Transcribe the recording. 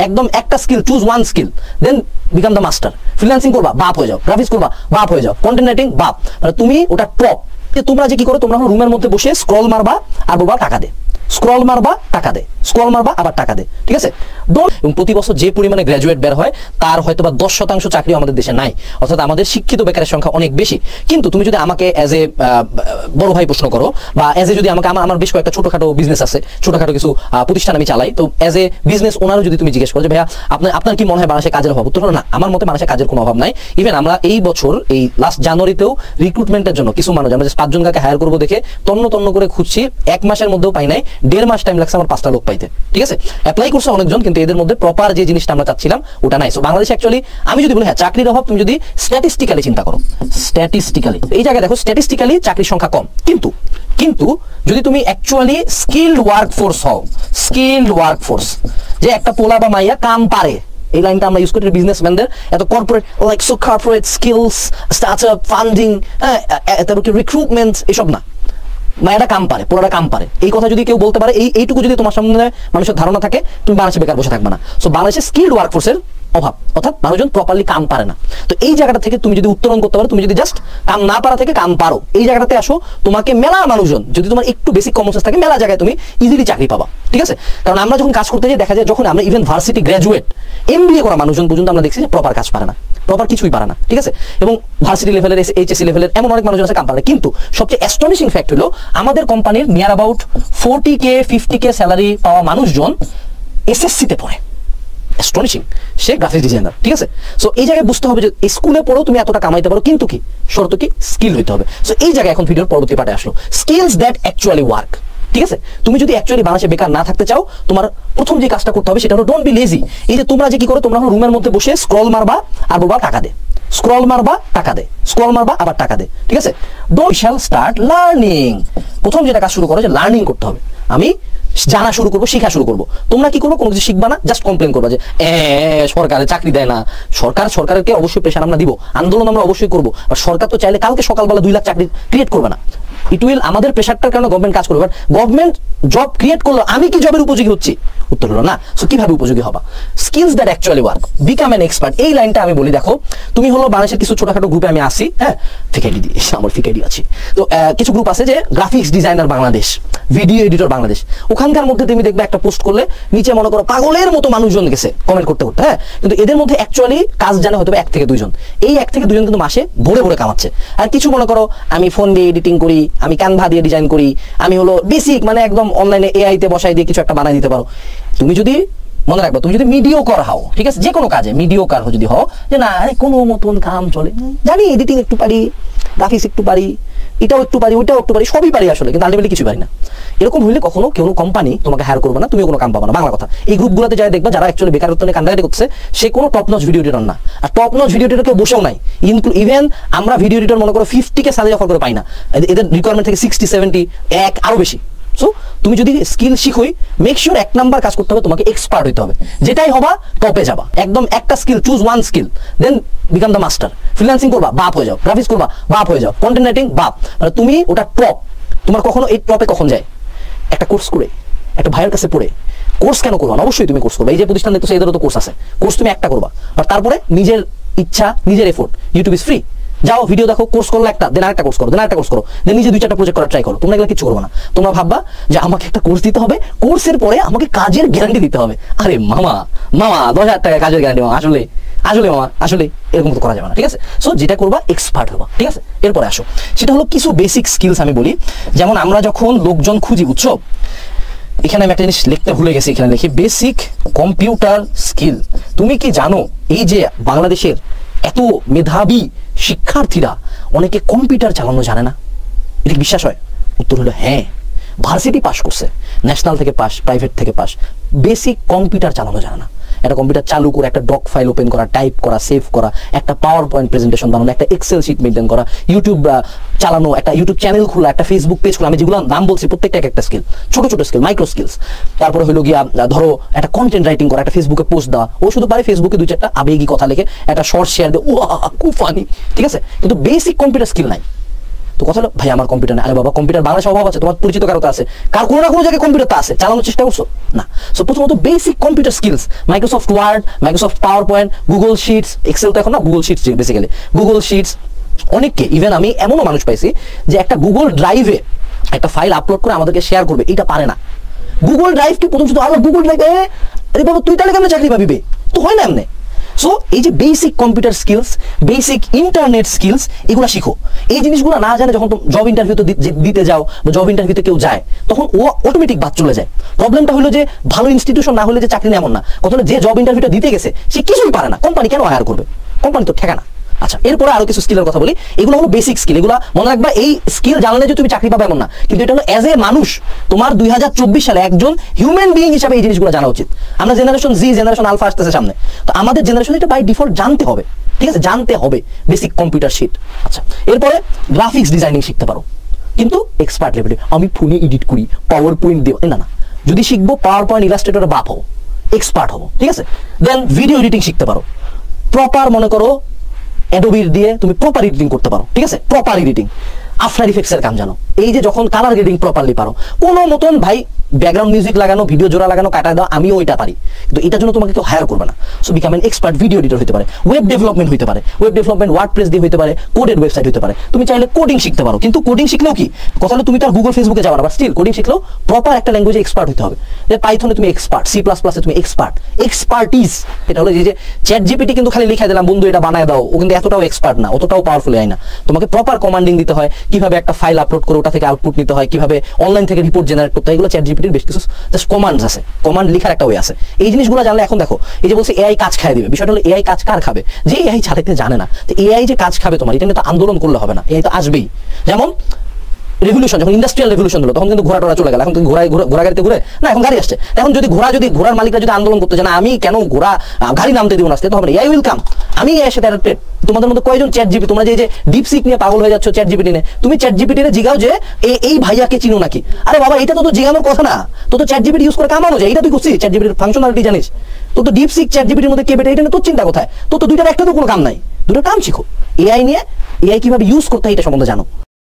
একদম একটা skill, choose one skill, then become the master. Freelancing করবা, বাপ হয়ে যাও। গ্রাফিক্স করবা, বাপ হয়ে যাও। কন্টেন্ট রাইটিং, বাপ। মানে তুমি ওটা টপ। তোমরা যে কি করো, তোমরা রুমের মধ্যে বসে স্ক্রল মারবা আর বলবা টাকা দে, স্ক্রল মারবা টাকা দে, স্ক্রল মারবা আবার টাকা দে, ঠিক আছে? এবং প্রতি বছর যে পরিমাণে গ্র্যাজুয়েট বের হয় তার হয়তো বা 10% চাকরি আমাদের দেশে নাই, অর্থাৎ আমাদের শিক্ষিত বেকারের সংখ্যা অনেক বেশি। কিন্তু তুমি যদি আমাকে অ্যাজ এ বড় ভাই প্রশ্ন করো, বা অ্যাজ এ যদি আমাকে আমার বেশ কয়েকটা ছোটখাটো বিজনেস আছে, ছোটখাটো কিছু প্রতিষ্ঠান আমি চালাই, তো অ্যাজ এ বিজনেস ওনারও যদি তুমি জিজ্ঞেস করো যে ভাইয়া আপনার কি মনে হয় বাংলাদেশে কাজের অভাব, উত্তর হলো না। আমার মতে বাংলাদেশে কাজের কোনো অভাব নাই। ইভেন আমরা এই বছর এই লাস্ট জানুয়ারিতেও রিক্রুটমেন্টের জন্য কিছু মানুষ, আমরা 5 জনকে হায়ার করবো দেখে তন্ন করে খুঁজছি, 1 মাসের মধ্যেও পাই নাই, 1.5 মাস টাইম লাগছে আমার 5টা লোক পাইতে, ঠিক আছে? অ্যাপ্লাই করছে অনেকজন, কিন্তু এদের মধ্যে প্রপার যে জিনিসটা আমরা চাচ্ছিলাম ওটা নাই। সো বাংলাদেশে অ্যাকচুয়ালি আমি যদি বলি হ্যাঁ চাকরির অভাব, তুমি যদি স্ট্যাটিস্টিক্যালি চিন্তা করো, স্ট্যাটিস্টিক্যালি এই জায়গায় দেখো, স্ট্যাটিস্টিক্যালি চাকরির সংখ্যা কম, কিন্তু যদি তুমি অ্যাকচুয়ালি স্কিলড ওয়ার্কফোর্স হও, স্কিলড ওয়ার্কফোর্স, যে একটা পোলা বা মাইয়া কাম পারে, এই লাইনটা আমরা ইউজ করি বিজনেসম্যানদের, এত corporate like so corporate skills, startup, funding, তারপর রিক্রুটমেন্ট, এসব না। মায়েরা কাম পারে, পোলারা কাম পারে, এই কথা যদি কেউ বলতে পারে, এইটুকু যদি তোমার সামনে মানুষের ধারণা থাকে, তুমি বাংলাদেশে বেকার বসে থাকবে না। সো বাংলাদেশে স্কিলড ওয়ার্কফোর্সের অভাব, অর্থাৎ মানুষজন প্রপারলি কাম পারে না। তো এই জায়গাটা থেকে তুমি যদি উত্তরণ করতে পারো, তুমি যদি জাস্ট কাম না পারা থেকে কাম পারো, এই জায়গাটাতে আসো, তোমাকে মেলা মানুষজন, যদি তোমার একটু বেসিক কমন সেন্স থাকে, মেলা জায়গায় তুমি ইজিলি চাকরি পাবা, ঠিক আছে? কারণ আমরা যখন কাজ করতে যাই দেখা যায়, যখন আমরা ইভেন ভার্সিটি গ্র্যাজুয়েট, MBA করা মানুষজন পর্যন্ত আমরা দেখছি যে প্রপার কাজ পারে না, প্রপার কিছুই পারে না, ঠিক আছে? এবং ভার্সিটি লেভেলের, HSC লেভেলের এমন অনেক মানুষজন আছে কাম পারে। কিন্তু সবচেয়ে অ্যাস্টনিশিং ফ্যাক্ট হলো, আমাদের কোম্পানির near about 40K 50K salary পাওয়া মানুষজন SSC-তে পড়ে। অ্যাস্টনিশিং, সে গ্রাফিক্স ডিজাইনার, ঠিক আছে? সো এই জায়গায় বুঝতে হবে যে স্কুলে পড়েও তুমি এতটা কামাইতে পারো, কিন্তু কি শর্ত কি, স্কিল হইতে হবে। সো এই জায়গায় এখন ভিডিওর পরবর্তী পার্টে আসলো, স্কিলস দ্যাট অ্যাকচুয়ালি ওয়ার্ক, ঠিক আছে? তুমি যদি অ্যাকচুয়ালি বাংলাদেশে বেকার না থাকতে চাও, তোমার প্রথম যে কাজটা করতে হবে সেটা হলো ডোন্ট বি লেজি। এই যে তোমরা যে কি করো, তোমরা রুমের মধ্যে বসে স্ক্রল মারবা আর বলবা টাকা দে, স্ক্রল মারবা টাকা দে, স্ক্রল মারবা আবার টাকা দে, ঠিক আছে? Don't shall start learning. প্রথম যেটা কাজ শুরু করো, যে লার্নিং করতে হবে, আমি জানা শুরু করবো, শিখা শুরু করবো। তোমরা কি করবো, কোনো কিছু শিখবা না, জাস্ট কমপ্লেন করবা যে সরকারে চাকরি দেয় না। সরকারকে অবশ্যই প্রেশার আমরা দিব, আন্দোলন আমরা অবশ্যই করবো। আর সরকার তো চাইলে কালকে সকালবেলা 2 লাখ চাকরি ক্রিয়েট করবে না। ইট উইল, আমাদের প্রেশারটার কারণে গভর্নমেন্ট কাজ করবে। বাট গভর্নমেন্ট জব ক্রিয়েট করলো, আমি কি জবের উপযোগী হচ্ছি? উত্তর হলো না। সো কিভাবে উপযোগী হবা? Skills that actually work, become an expert. এই লাইনটা আমি বলি, দেখো তুমি হলো বাংলাদেশের কিছু ছোটখাটো গ্রুপে আমি আসি, হ্যাঁ, ফিকাইডি দিয়ে, আমার ফিকাইডি আছে। তো কিছু গ্রুপ আছে যে graphics designer Bangladesh, video editor Bangladesh, ওখানকার মধ্যে তুমি দেখবে একটা পোস্ট করলে নিচে মনে করো পাগলের মতো মানুষজন গেছে কমেন্ট করতে, হ্যাঁ, কিন্তু এদের মধ্যে অ্যাকচুয়ালি কাজ জানে হয়তো 1 থেকে 2 জন। এই 1 থেকে 2 জন কিন্তু মাসে ভরে কামাচ্ছে। আর কিছু মনে করো আমি ফোন দিয়ে এডিটিং করি, আমি ক্যানভা দিয়ে ডিজাইন করি, আমি হলো বেসিক মানে একদম অনলাইনে AI তে বসাই দিয়ে কিছু একটা বানাই দিতে পারো। তুমি যদি মনে রাখবা, তুমি যদি মিডিওকার হও, ঠিক আছে, যে কোনো কাজে মিডিওকার যদি হও, যে না কোনো মতন কাম চলে, জানি এডিটিং একটু পারি, গ্রাফিক্স একটু পারি, এটাও একটু পারি, ওইটাও একটু পারি, সবই পারি আসলে, কিন্তু আলটিমেটলি কিছু পারি না, এরকম হইলে কখনো কোনো কোম্পানি তোমাকে হায়ার করবে না, তুমি কোনো কাম পাবে না। বাংলা কথা, এই গ্রুপগুলোতে যাই দেখবা যারা অ্যাকচুয়ালি বেকারত্ব নিয়ে কান্দাকাটি করছে, সে কোনো টপ নচ ভিডিও এডিটর না। আর টপ নচ ভিডিও এডিটর কেউ বসেও নাই। ইভেন আমরা ভিডিও এডিটর মনে করো 50K স্যালারি অফার করে পাই না, এদের রিকোয়ারমেন্ট থেকে 60, 70, আরো বেশি। সো তুমি যদি স্কিল শিখোই, মেক শিওর 1 নাম্বার কাজ করতে হবে, তোমাকে এক্সপার্ট হইতে হবে, যেটাই হবা টপে যাবা। একদম একটা skill, choose one skill, then become the master. Freelancing করবা, বাপ হয়ে যাও। গ্রাফিক্স করবা, বাপ হয়ে যাও। কন্টেন্ট রাইটিং, বাপ। মানে তুমি ওটা টপ। তোমার কখনো এই টপে কখন যায়? একটা কোর্স করে, একটা ভাইয়ের কাছে পড়ে। কোর্স কেন করবা? অবশ্যই তুমি কোর্স করবা। এই যে প্রতিষ্ঠান দেখতেছো, এদেরও তো কোর্স আছে। কোর্স তুমি একটা করবা, আর তারপরে নিজের ইচ্ছা, নিজের এফোর্ট। ইউটিউব ইজ ফ্রি, যাও ভিডিও দেখো, কোর্স করলো একটা, দেন আরেকটা কোর্স করো, দেন আরেকটা কোর্স করো, দেন নিজে 2-4টা প্রজেক্ট করার ট্রাই করো। তোমরা এগুলো কিছু করবে না। তোমরা ভাববা যে আমাকে একটা কোর্স দিতে হবে, কোর্সের পরে আমাকে কাজের গ্যারান্টি দিতে হবে। আরে মামা 10,000 টাকা কাজের গ্যারান্টি, আসলে মামা আসলে এরকম তো করা যাবে না, ঠিক আছে? সো যেটা করবা এক্সপার্ট হবা, ঠিক আছে? এরপরে আসো, সেটা হলো কিছু বেসিক স্কিলস আমি বলি। যেমন আমরা যখন লোকজন খুঁজি, বুঝছো, এখানে আমি একটা জিনিস লিখতে ভুলে গেছি, এখানে লিখি বেসিক কম্পিউটার স্কিল। তুমি কি জানো এই যে বাংলাদেশের এত মেধাবী শিক্ষার্থীরা অনেকে কম্পিউটার চালানো জানে না? এটা বিশ্বাস হয়? উত্তর হলো হ্যাঁ। ভার্সিটি পাস করছে, ন্যাশনাল থেকে পাস, প্রাইভেট থেকে পাস, বেসিক কম্পিউটার চালানো জানে না। একটা কম্পিউটার চালু করে একটা ডক ফাইল ওপেন করা, টাইপ করা, সেভ করা, একটা পাওয়ার পয়েন্ট প্রেজেন্টেশন বানানো, একটা এক্সেল শিট মেনটেন করা, ইউটিউব চালানো, একটা ইউটিউব চ্যানেল খোলা, একটা ফেসবুক পেজ খোলা, আমি যেগুলো নাম বলছি প্রত্যেকটা একটা স্কিল, ছোট ছোট স্কিল, মাইক্রো স্কিলস। তারপরে হলো গিয়া ধরো একটা কন্টেন্ট রাইটিং করা, একটা ফেসবুকে পোস্ট দেওয়া। ও শুধু পারে ফেসবুকে 2-4টা আবেগী কথা লিখে একটা শর্ট শেয়ার দিয়ে, খুব ফানি, ঠিক আছে, কিন্তু বেসিক কম্পিউটার স্কিল নাই। তো কথা হলো ভাই আমার কম্পিউটার নেই। আরে বাবা কম্পিউটার বাংলা অভাব আছে, তোমার পরিচিত কারো তো আছে, কার কোনো না কোনো জায়গায় কম্পিউটার তো আছে, চালানোর চেষ্টা করছো না। সো প্রথমত basic computer skills, Microsoft Word, Microsoft PowerPoint, Google Sheets, Excel তো এখন না, Google Sheets basically, Google Sheets. অনেককে ইভেন আমি এমনও মানুষ পাইছি যে একটা গুগল ড্রাইভে একটা ফাইল আপলোড করে আমাদেরকে শেয়ার করবে, এটা পারে না। গুগল ড্রাইভ কি প্রথম শুধু আবার গুগল ড্রাইভে, আরে বাবা তুই তাহলে কেমন চাকরি পাবি? তো হয় না এমনি। সো এই যে basic computer skills, basic internet skills, এগুলো শিখো। এই জিনিসগুলো না জানে যখন জব ইন্টারভিউতে দিতে যাও বা জব ইন্টারভিউতে কেউ যায়, তখন ও অটোমেটিক বাদ চলে যায়। প্রবলেমটা হলো যে ভালো ইনস্টিটিউশন না হলে যে চাকরি এমন না, কথা হলো যে জব ইন্টারভিউটা দিতে গেছে সে কিছুই পারে না, কোম্পানি কেন হায়ার করবে? কোম্পানি তো ঠেকা না। আচ্ছা, এরপরে আরো কিছু স্কিলের কথা বলি, এগুলো হলো বেসিক স্কিল। এগুলো মনে রাখবা, এই স্কিল জানলে যে তুমি চাকরি পাবে এমন না, কিন্তু এটা হলো এজ এ মানুষ তোমার 2024 সালে একজন হিউম্যান বিইং হিসেবে এই জিনিসগুলো জানা উচিত। আমরা জেনারেশন জি, জেনারেশন আলফা আসতেছে সামনে, তো আমাদের জেনারেশন এটা বাই ডিফল্ট জানতে হবে, ঠিক আছে? জানতে হবে বেসিক কম্পিউটার শিট। আচ্ছা, এরপরে গ্রাফিক্স ডিজাইনিং শিখতে পারো, কিন্তু এক্সপার্ট লেভেলে। আমি ফোনে এডিট করি, পাওয়ার পয়েন্ট দেব না, না। যদি শিখবো পাওয়ার পয়েন্ট ইলাস্ট্রেটরের বাপ হবো, এক্সপার্ট হবো, ঠিক আছে? দেন ভিডিও এডিটিং শিখতে পারো, প্রপার মনে করো অ্যাডোবির দিয়ে তুমি প্রপার এডিটিং করতে পারো, ঠিক আছে? প্রপার এডিটিং, আফটার ইফেক্টসের কাম জানো, এই যে যখন কালার গ্রেডিং প্রপারলি পারো, কোনো মতন ভাই ব্যাকগ্রাউন্ড মিউজিক লাগানো, ভিডিও জোড়া লাগানো, কাটা দাও, আমিও ওইটা পারি, কিন্তু এটার জন্য তোমাকে কেউ হায়ার করবে না। So become N expert video editor হতে পারে, ওয়েব ডেভেলপমেন্ট হতে পারে, ওয়েব ডেভেলপমেন্ট ওয়ার্ডপ্রেস দিয়ে হতে পারে, কোডের ওয়েবসাইট হতে পারে। তুমি চাইলে কোডিং শিখতে পারো, কিন্তু কোডিং শিখলেও কি কথা হলো তুমি তো আর গুগল ফেসবুকে যাবে না, বাট স্টিল কোডিং শিখলেও প্রপার একটা ল্যাঙ্গুয়েজে এক্সপার্ট হতে হবে। যে পাইথনে তুমি এক্সপার্ট, সি প্লাস প্লাসে তুমি এক্সপার্ট, এক্সপার্টিস। এটা হলো যে চ্যাট জিপিটি কিন্তু খালি লিখে দিলাম বন্ধু এটা বানায় দাও, ও কিন্তু এতটাও এক্সপার্ট না, অতটাও পাওয়ারফুল হয় না। তোমাকে প্রপার কমান্ডিং দিতে হয়, কিভাবে একটা ফাইল আপলোড করে ওটা থেকে আউটপুট নিতে হয়, কিভাবে অনলাইন থেকে রিপোর্ট জেনারেট করতে হয়, এগুলো চ্যাট জিপিটির বেশ কিছু জাস্ট কমান্ডস আছে, কমান্ড লেখার একটা ওয়ে আছে। এই জিনিসগুলো জানলে এখন দেখো এই যে বলছে এআই কাজ খায় দিবে, বিষয়টা হলো এআই কাজ কার খাবে? যে এআই চালাতে জানে না। তো এআই যে কাজ খাবে তোমার, এটা নিয়ে তো আন্দোলন করলে হবে না, এআই তো আসবেই। যেমন রেভলিউশন, যখন ইন্ডাস্ট্রিয়াল রেভলিউশন হলো তখন কিন্তু ঘোড়া টোড়া চলে গেল, এখন কিন্তু ঘোড়া গাড়িতে ঘুরে না, এখন গাড়ি আসছে। এখন যদি ঘোড়ার মালিকরা যদি আন্দোলন করতে চায় না, আমি কেন গাড়ি নামতে দিব না, তো হবে না। এআই উইল কাম, আমি এর সাথে অ্যাডাপ্টেড। তোমাদের মধ্যে কয়জন চ্যাট জিপিটি, তোমরা যে ডিপসিক নিয়ে পাগল হয়ে যাচ্ছ চ্যাট জিপিটি নিয়ে, তুমি চ্যাট জিপিটিতে জিগাও যে এই ভাইয়াকে চিনো নাকি? আরে বাবা এটা তো জিগানোর কথা না, তো চ্যাট জিপিটি ইউজ করে কামানো যায়, এটা তুই করছিস? চ্যাট জিপিটির ফাংশনালিটি জানিস? তো ডিপসিক চ্যাট জিপিটির মধ্যে কে বেটা, এটা নিয়ে তোর চিন্তা কোথায়? তো দুইটার একটা তো কোনো কাম নাই, দুটো কাম শিখো। এআই নিয়ে এআই কিভাবে ইউজ করতে হয় এটা সম্বন্ধে জানো।